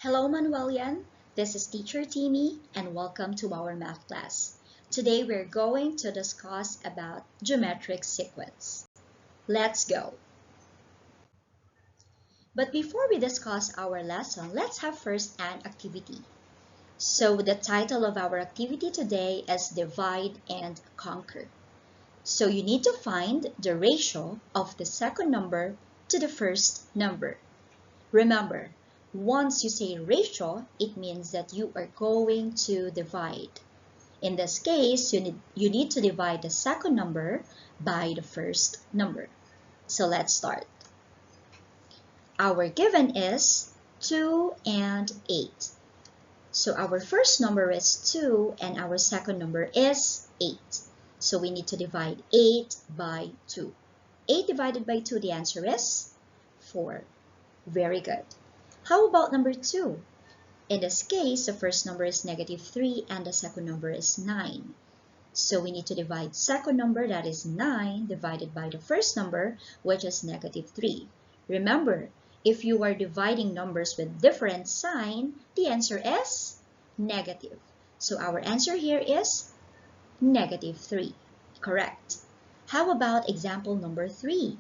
Hello Manuelian, this is Teacher Timmy and welcome to our math class. Today we're going to discuss about geometric sequence. Let's go! But before we discuss our lesson, let's have first an activity. So the title of our activity today is Divide and Conquer. So you need to find the ratio of the second number to the first number. Remember, once you say ratio, it means that you are going to divide. In this case, you need to divide the second number by the first number. So let's start. Our given is 2 and 8. So our first number is 2 and our second number is 8. So we need to divide 8 by 2. 8 divided by 2, the answer is 4. Very good. How about number 2? In this case, the first number is -3 and the second number is 9. So we need to divide second number, that is 9, divided by the first number, which is -3. Remember, if you are dividing numbers with different sign, the answer is negative. So our answer here is -3. Correct. How about example number 3?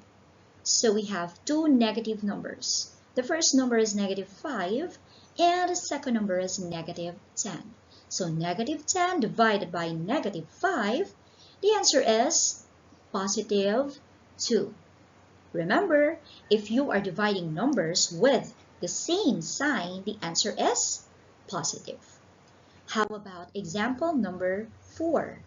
So we have two negative numbers. The first number is -5 and the second number is -10. So -10 divided by -5, the answer is +2. Remember, if you are dividing numbers with the same sign, the answer is positive. How about example number 4?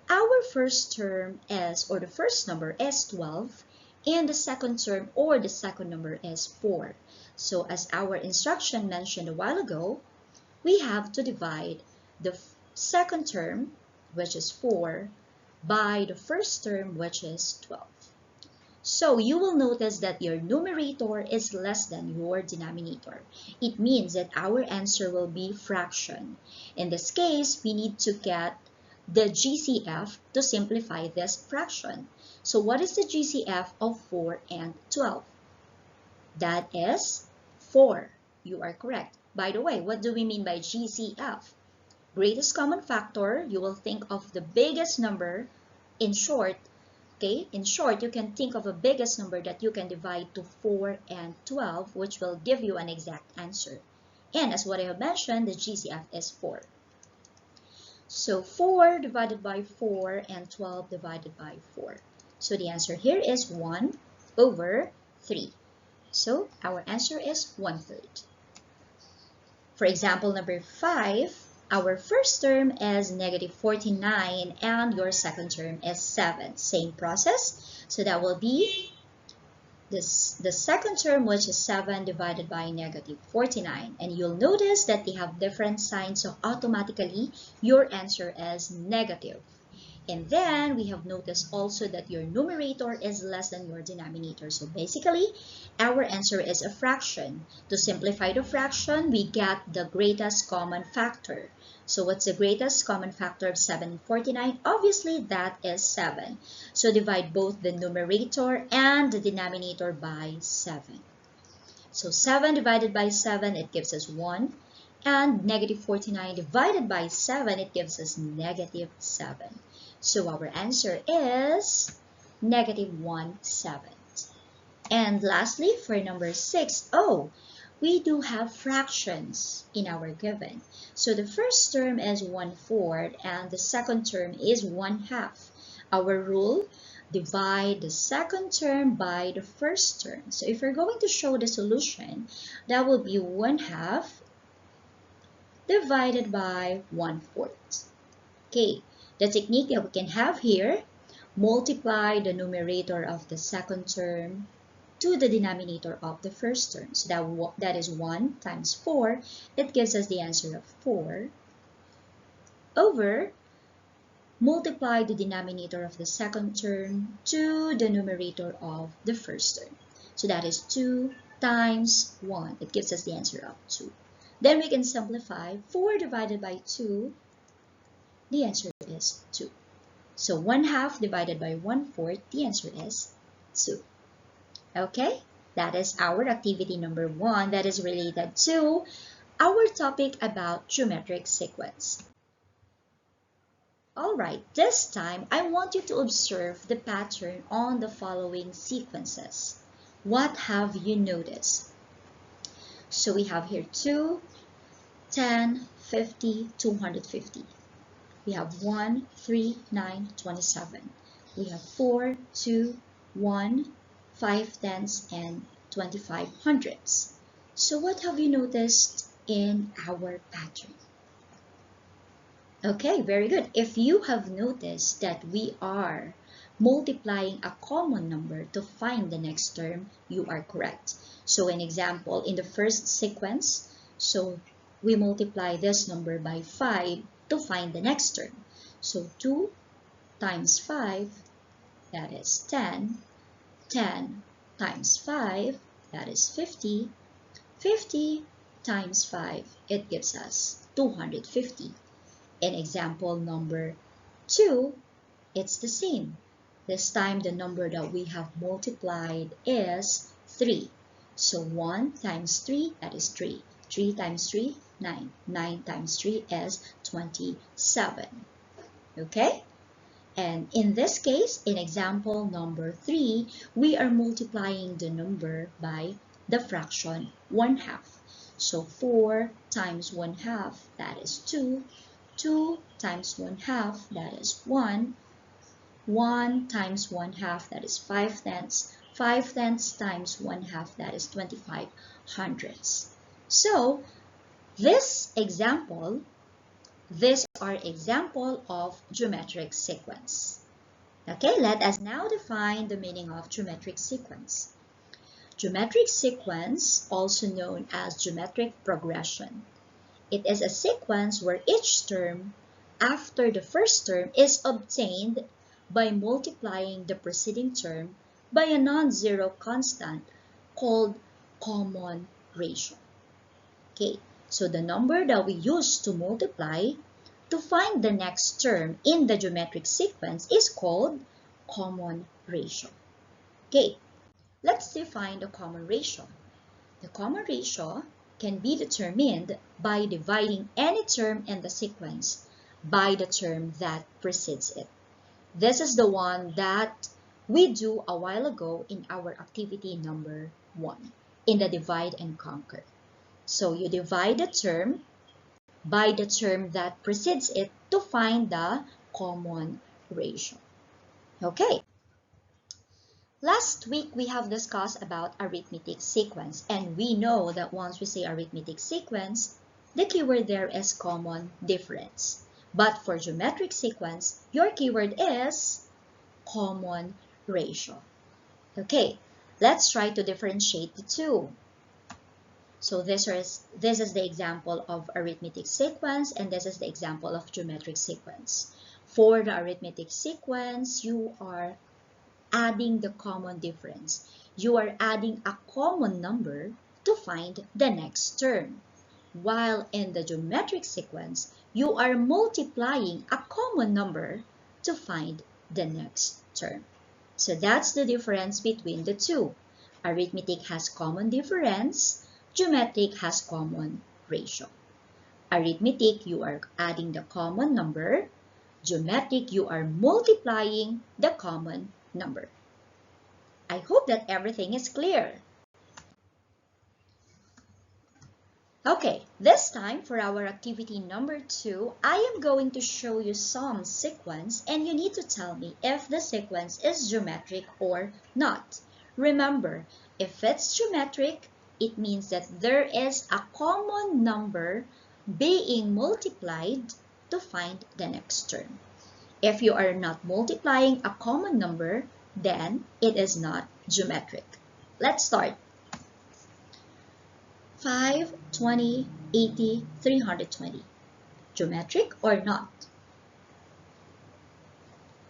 Our first term is, or the first number is 12, and the second term or the second number is 4. So as our instruction mentioned a while ago, we have to divide the second term, which is 4, by the first term, which is 12. So you will notice that your numerator is less than your denominator. It means that our answer will be fraction. In this case, we need to get the GCF to simplify this fraction. So what is the GCF of 4 and 12? That is 4. You are correct. By the way, what do we mean by GCF? Greatest common factor, you will think of the biggest number. In short, okay, in short, you can think of a biggest number that you can divide to 4 and 12, which will give you an exact answer. And as what I have mentioned, the GCF is 4. So 4 divided by 4 and 12 divided by 4. So the answer here is 1/3. So our answer is 1/3. For example number 5, our first term is -49 and your second term is 7. Same process. So that will be the second term, which is 7 divided by -49. And you'll notice that they have different signs, so automatically your answer is negative. And then we have noticed also that your numerator is less than your denominator. So basically, our answer is a fraction. To simplify the fraction, we get the greatest common factor. So what's the greatest common factor of 7 and 49? Obviously, that is 7. So divide both the numerator and the denominator by 7. So 7 divided by 7, it gives us 1. And -49 divided by 7, it gives us -7. So our answer is -1/7. And lastly, for number 6, we do have fractions in our given. So the first term is 1/4 and the second term is 1/2. Our rule, divide the second term by the first term. So if we're going to show the solution, that will be 1/2 divided by 1/4. Okay, the technique that we can have here, multiply the numerator of the second term to the denominator of the first term. So that is 1 times 4. It gives us the answer of 4 over multiply the denominator of the second term to the numerator of the first term. So that is 2 times 1. It gives us the answer of 2. Then we can simplify 4 divided by 2. The answer is 2. So 1/2 divided by 1/4, the answer is 2. Okay? That is our activity number 1 that is related to our topic about geometric sequence. Alright, this time I want you to observe the pattern on the following sequences. What have you noticed? So we have here 2, 10, 50, 250. We have 1, 3, 9, 27. We have 4, 2, 1, 5 tenths, and 25 hundredths. So what have you noticed in our pattern? Okay, very good. If you have noticed that we are multiplying a common number to find the next term, you are correct. So an example, in the first sequence, so we multiply this number by 5 to find the next term. So 2 times 5, that is 10. 10 times 5, that is 50. 50 times 5, it gives us 250. In example number 2, it's the same. This time the number that we have multiplied is 3. So 1 times 3, that is 3. 3 times 3, 9. 9 times 3 is 27. Okay? And in this case, in example number 3, we are multiplying the number by the fraction 1/2. So 4 times 1/2, that is 2. 2 times 1/2, that is 1. 1 times 1/2, that is 5 tenths. 5 tenths times 1/2, that is 25 hundredths. So these are example of geometric sequence. Okay, let us now define the meaning of geometric sequence. Geometric sequence, also known as geometric progression. It is a sequence where each term after the first term is obtained by multiplying the preceding term by a non-zero constant called common ratio. Okay, so the number that we use to multiply to find the next term in the geometric sequence is called common ratio. Okay, let's define the common ratio. The common ratio can be determined by dividing any term in the sequence by the term that precedes it. This is the one that we do a while ago in our activity number 1 in the divide and conquer. So you divide the term by the term that precedes it to find the common ratio. Okay. Last week, we have discussed about arithmetic sequence, and we know that once we say arithmetic sequence, the keyword there is common difference. But for geometric sequence, your keyword is common ratio. Okay, let's try to differentiate the two. So this is the example of arithmetic sequence, and this is the example of geometric sequence. For the arithmetic sequence, you are adding the common difference. You are adding a common number to find the next term. While in the geometric sequence, you are multiplying a common number to find the next term. So that's the difference between the two. Arithmetic has common difference. Geometric has common ratio. Arithmetic, you are adding the common number. Geometric, you are multiplying the common number. I hope that everything is clear. Okay, this time for our activity number 2, I am going to show you some sequence and you need to tell me if the sequence is geometric or not. Remember, if it's geometric, it means that there is a common number being multiplied to find the next term. If you are not multiplying a common number, then it is not geometric. Let's start. 5, 20, 80, 320. Geometric or not?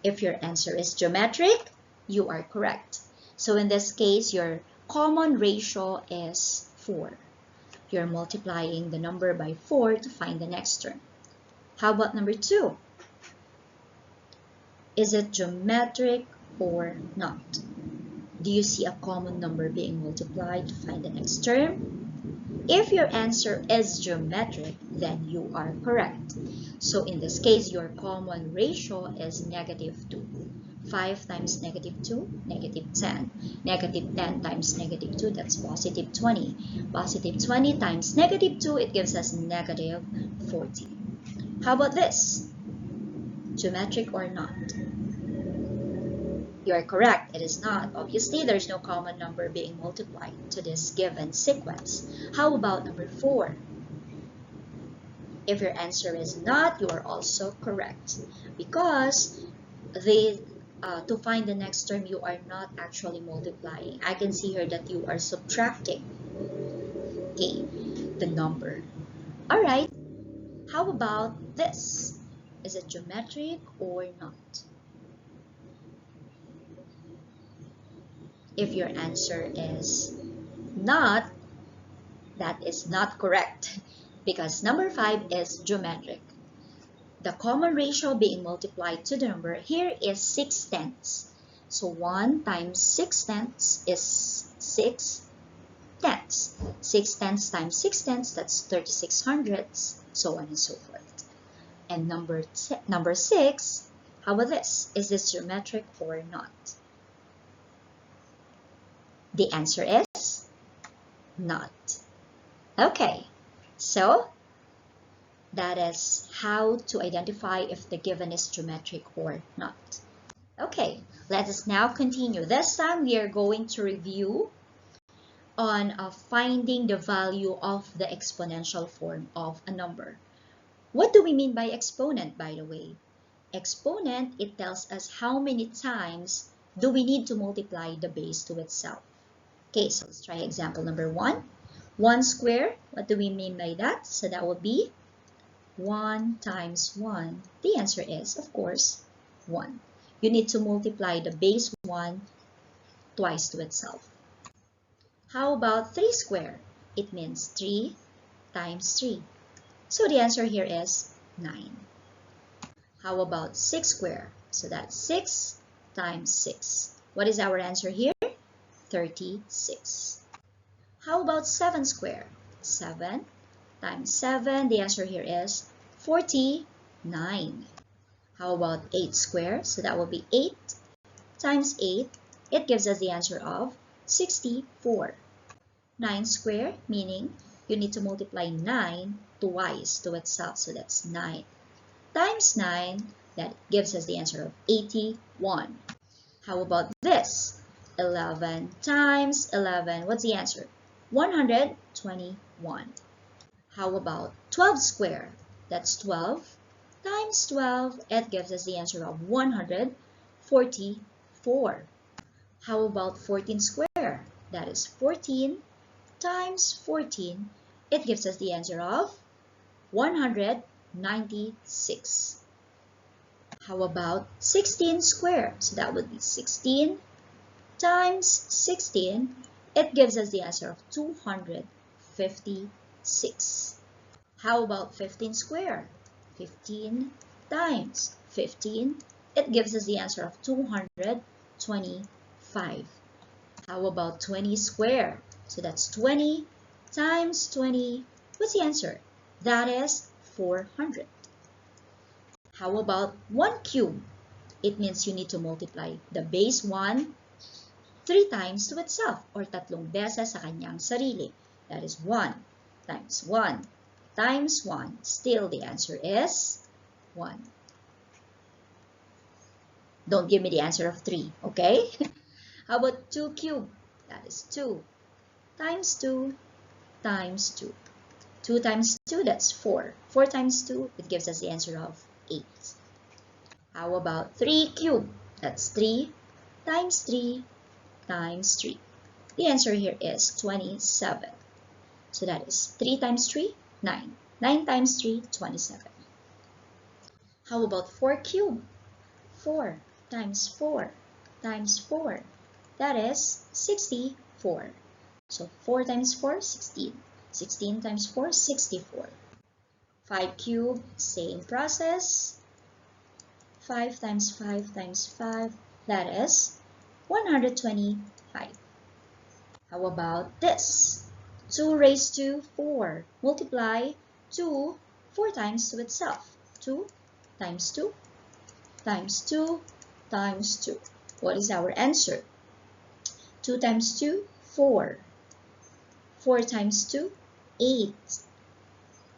If your answer is geometric, you are correct. So in this case, your common ratio is 4. You're multiplying the number by 4 to find the next term. How about number 2? Is it geometric or not? Do you see a common number being multiplied to find the next term? If your answer is geometric, then you are correct. So in this case, your common ratio is -2. 5 times -2, -10. -10 times -2, that's +20. +20 times -2, it gives us -40. How about this? Geometric or not? You are correct, it is not. Obviously, there's no common number being multiplied to this given sequence. How about number 4? If your answer is not, you are also correct. Because to find the next term, you are not actually multiplying. I can see here that you are subtracting, okay, the number. All right, how about this? Is it geometric or not? If your answer is not, that is not correct because number 5 is geometric. The common ratio being multiplied to the number here is 6/10. So 1 times 6/10 is 6/10. 6/10 times 6/10, that's 36/100, so on and so forth. And number 6, how about this? Is this geometric or not? The answer is not. Okay, so that is how to identify if the given is geometric or not. Okay, let us now continue. This time we are going to review on finding the value of the exponential form of a number. What do we mean by exponent, by the way? Exponent, it tells us how many times do we need to multiply the base to itself. Okay, so let's try example number 1. 1 square, what do we mean by that? So that would be 1 times 1. The answer is, of course, 1. You need to multiply the base 1 twice to itself. How about 3 square? It means 3 times 3. So the answer here is 9. How about 6 square? So that's 6 times 6. What is our answer here? 36. How about 7 square? 7 times 7, the answer here is 49. How about 8 square? So that will be 8 times 8. It gives us the answer of 64. 9 square, meaning you need to multiply 9 twice to itself. So that's 9 times 9. That gives us the answer of 81. How about this? 11 times 11. What's the answer? 121. How about 12 square? That's 12 times 12. It gives us the answer of 144. How about 14 square? That is 14 times 14. It gives us the answer of 196. How about 16 square? So that would be 16 times 16. It gives us the answer of 256. How about 15 square? 15 times 15. It gives us the answer of 225. How about 20 square? So that's 20 times 20. What's the answer? That is 400. How about 1 cube? It means you need to multiply the base 1 3 times to itself or 3 beses sa kanyang sarili. That is 1 times 1 times 1. Still, the answer is 1. Don't give me the answer of 3, okay? How about 2 cube? That is 2 times 2 times 2. 2 times 2, that's 4. 4 times 2, it gives us the answer of 8. How about 3 cube? That's 3 times 3 times 3. The answer here is 27. So that is 3 times 3, 9. 9 times 3, 27. How about 4 cube? 4 times 4 times 4. That is 64. So 4 times 4, 16. 16 times 4, 64. 5 cube, same process. 5 times 5 times 5, that is 125. 5. How about this? 2 raised to 4. Multiply 2 4 times to itself. 2 times 2 times 2 times 2. What is our answer? 2 times 2, 4. 4 times 2, 8.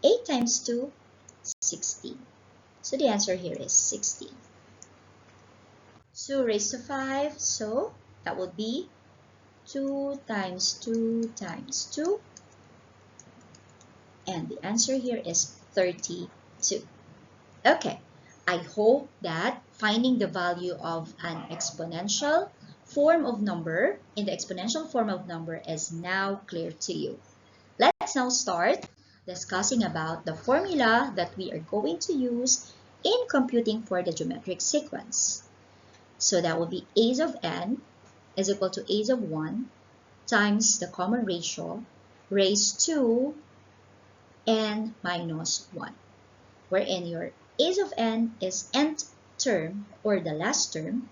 8 times 2, 16. So the answer here is 16. 2 raised to 5, so that would be 2 times 2 times 2. And the answer here is 32. Okay, I hope that finding the value of an exponential form of number in the exponential form of number is now clear to you. Let's now start discussing about the formula that we are going to use in computing for the geometric sequence. So that will be a of n is equal to a of 1 times the common ratio raised to n minus 1, wherein your a of n is nth term or the last term,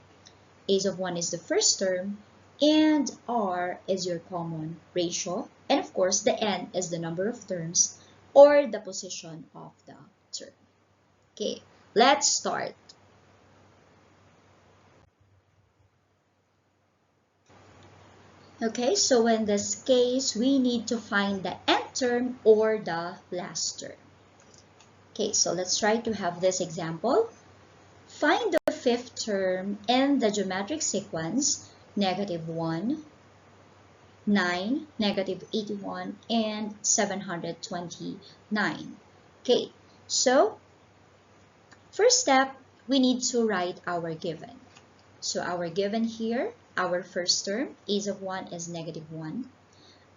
a of 1 is the first term, and r is your common ratio, and of course the n is the number of terms or the position of the term. Okay, let's start. Okay, so in this case, we need to find the nth term or the last term. Okay, so let's try to have this example. Find the fifth term in the geometric sequence, -1, 9, -81, and 729. Okay, so first step, we need to write our given. So our given here, our first term, a of 1 is -1.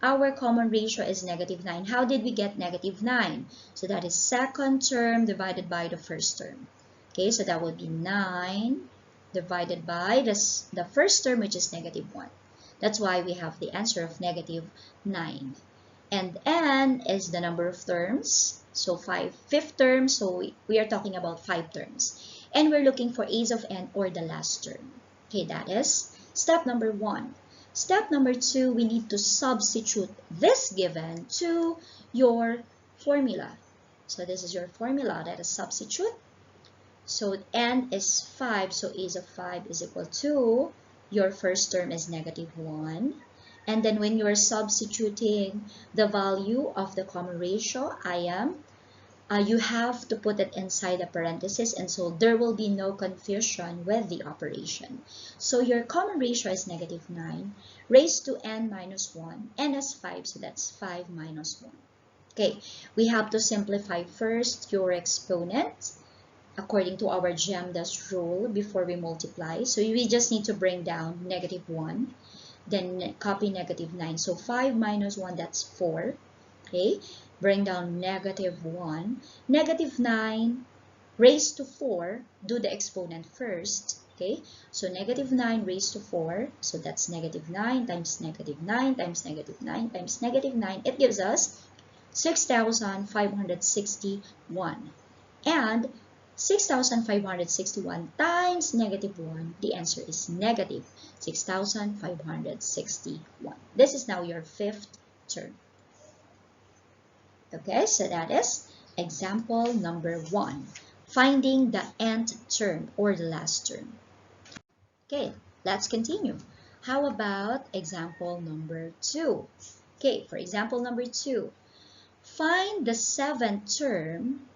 Our common ratio is -9. How did we get -9? So that is second term divided by the first term. Okay, so that would be 9 divided by the first term, which is -1. That's why we have the answer of -9. And n is the number of terms. So fifth term, so we are talking about 5 terms. And we're looking for a of n or the last term. Okay, that is step number 1. Step number 2, we need to substitute this given to your formula. So this is your formula, that is substitute. So n is 5, so a of 5 is equal to, your first term is -1. And then when you are substituting the value of the common ratio, you have to put it inside the parenthesis, and so there will be no confusion with the operation. So your common ratio is -9 raised to n minus 1. N is 5, so that's 5 minus 1. Okay, we have to simplify first your exponent according to our GEMDAS rule before we multiply. So we just need to bring down -1, then copy -9. So 5 minus 1, that's 4. Okay, bring down -1. -9 raised to 4, do the exponent first. Okay, so -9 raised to 4, so that's -9 times -9 times -9 times -9. It gives us 6,561. And 6,561 times -1, the answer is -6,561. This is now your fifth term. Okay, so that is example number 1, finding the nth term or the last term. Okay, let's continue. How about example number 2? Okay, for example number 2, find the seventh term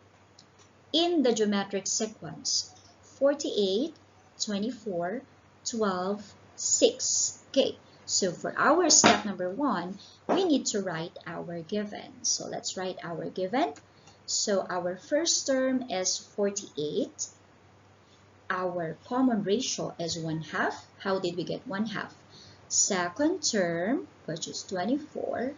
in the geometric sequence 48, 24, 12, 6. Okay, so for our step number 1, we need to write our given. So let's write our given. So our first term is 48. Our common ratio is 1/2. How did we get 1/2? Second term, which is 24,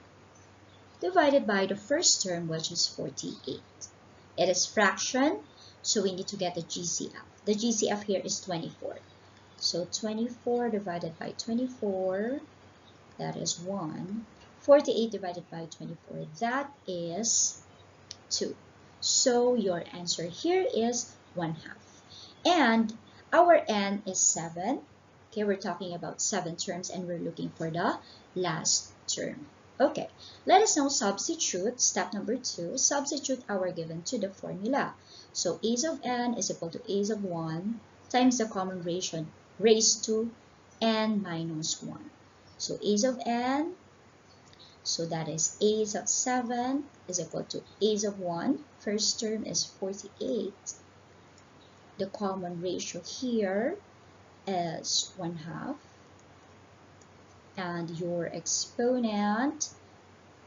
divided by the first term, which is 48. It is fraction, so we need to get the GCF. The GCF here is 24. So 24 divided by 24, that is 1. 48 divided by 24, that is 2. So your answer here is 1/2. And our n is 7. Okay, we're talking about 7 terms and we're looking for the last term. Okay, let us now substitute, step number 2, substitute our given to the formula. So a's of n is equal to a's of 1 times the common ratio raised to n minus 1. So a's of n, so that is a's of 7 is equal to a's of 1. First term is 48. The common ratio here is 1/2. And your exponent,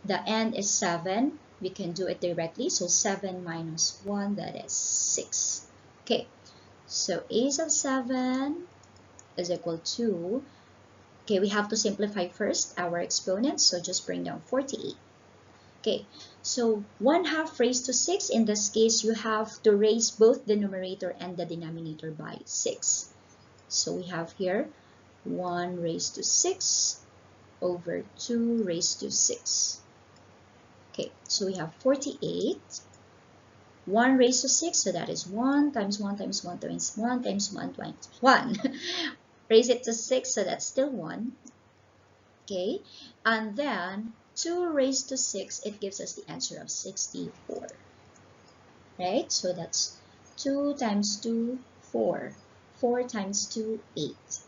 the n is 7. We can do it directly. So 7 minus 1, that is 6. Okay, so a's of 7 is equal to, okay, we have to simplify first our exponents. So just bring down 48. Okay, so 1/2 raised to 6. In this case, you have to raise both the numerator and the denominator by 6. So we have here 1 raised to 6 over 2 raised to 6. Okay, so we have 48. 1 raised to 6, so that is 1 times 1 times 1 times 1 times 1 times 1. Raise it to 6, so that's still 1. Okay, and then 2 raised to 6, it gives us the answer of 64. Right, so that's 2 times 2, 4. 4 times 2, 8.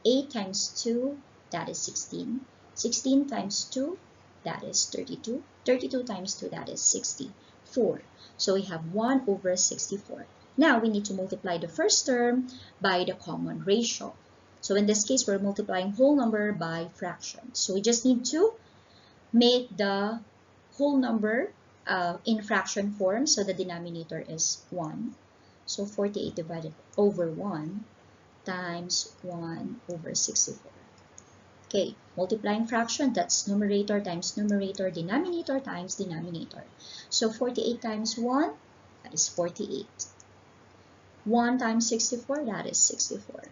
8 times 2, that is 16. 16 times 2, that is 32. 32 times 2, that is 64. So we have 1 over 64. Now we need to multiply the first term by the common ratio. So in this case, we're multiplying whole number by fraction. So we just need to make the whole number in fraction form. So the denominator is 1. So 48 divided over 1 times 1 over 64. Okay, multiplying fraction, that's numerator times numerator, denominator times denominator. So 48 times 1, that is 48. 1 times 64, that is 64.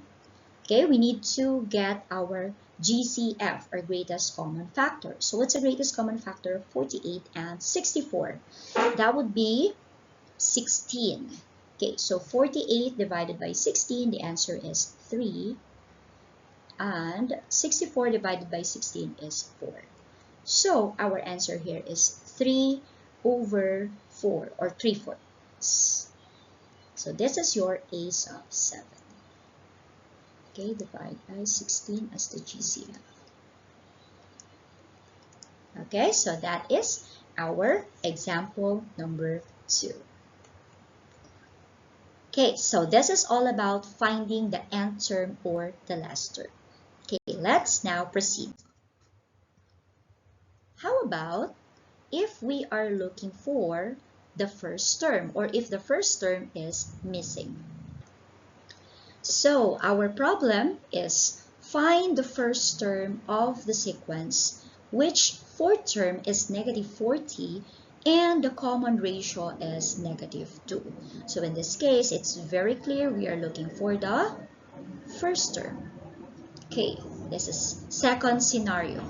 Okay, we need to get our GCF, or greatest common factor. So what's the greatest common factor of 48 and 64? That would be 16. Okay, so 48 divided by 16, the answer is 3. And 64 divided by 16 is 4. So our answer here is 3 over 4, or 3/4. So this is your a's of 7. Okay, divide by 16 as the GCF. Okay, so that is our example number 2. Okay, so this is all about finding the nth term or the last term. Okay, let's now proceed. How about if we are looking for the first term, or if the first term is missing? So our problem is find the first term of the sequence, which fourth term is -40 and the common ratio is -2. So in this case, it's very clear we are looking for the first term. Okay, this is second scenario.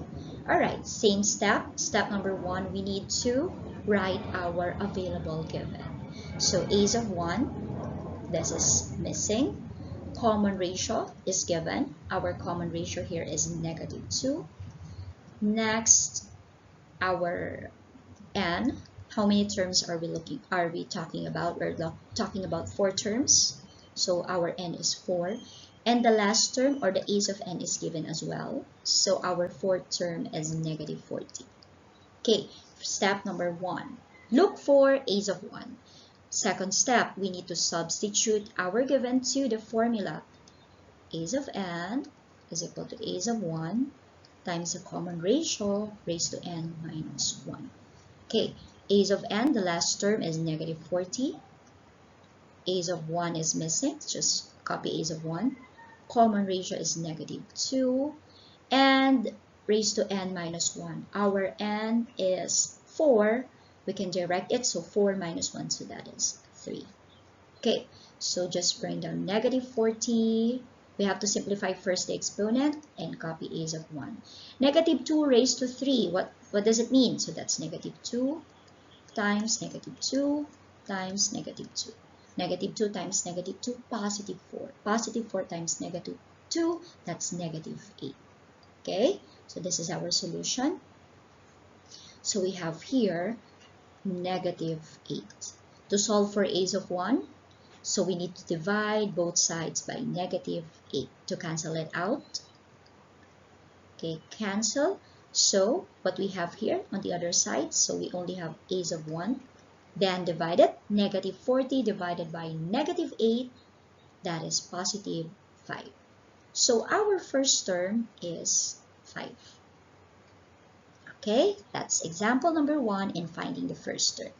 All right, same step. Step number 1, we need to write our available given. So a's of 1, this is missing. Common ratio is given. Our common ratio here is -2. Next, our n. How many terms are we talking about? We're talking about 4 terms. So our n is 4. And the last term, or the a's of n, is given as well. So our fourth term is -40. Okay, step number 1. Look for a's of 1. Second step, we need to substitute our given to the formula. A's of n is equal to a's of 1 times the common ratio raised to n minus 1. Okay, a's of n, the last term is -40. A's of 1 is missing. Just copy a's of 1. Common ratio is -2. And raised to n minus 1. Our n is 4. We can direct it, so 4 minus 1, so that is 3. Okay, so just bring down -40. We have to simplify first the exponent and copy a's of 1. -2 raised to 3, what does it mean? So that's -2 times -2 times -2. -2 times -2, +4. +4 times -2, 2, that's negative 8. Okay, so this is our solution. So we have here negative 8. To solve for a's of 1, so we need to divide both sides by negative 8 to cancel it out. Okay, cancel. So what we have here on the other side, so we only have a's of 1. Then divided, negative 40 divided by negative 8, that is positive 5. So our first term is 5. Okay, that's example number 1 in finding the first term.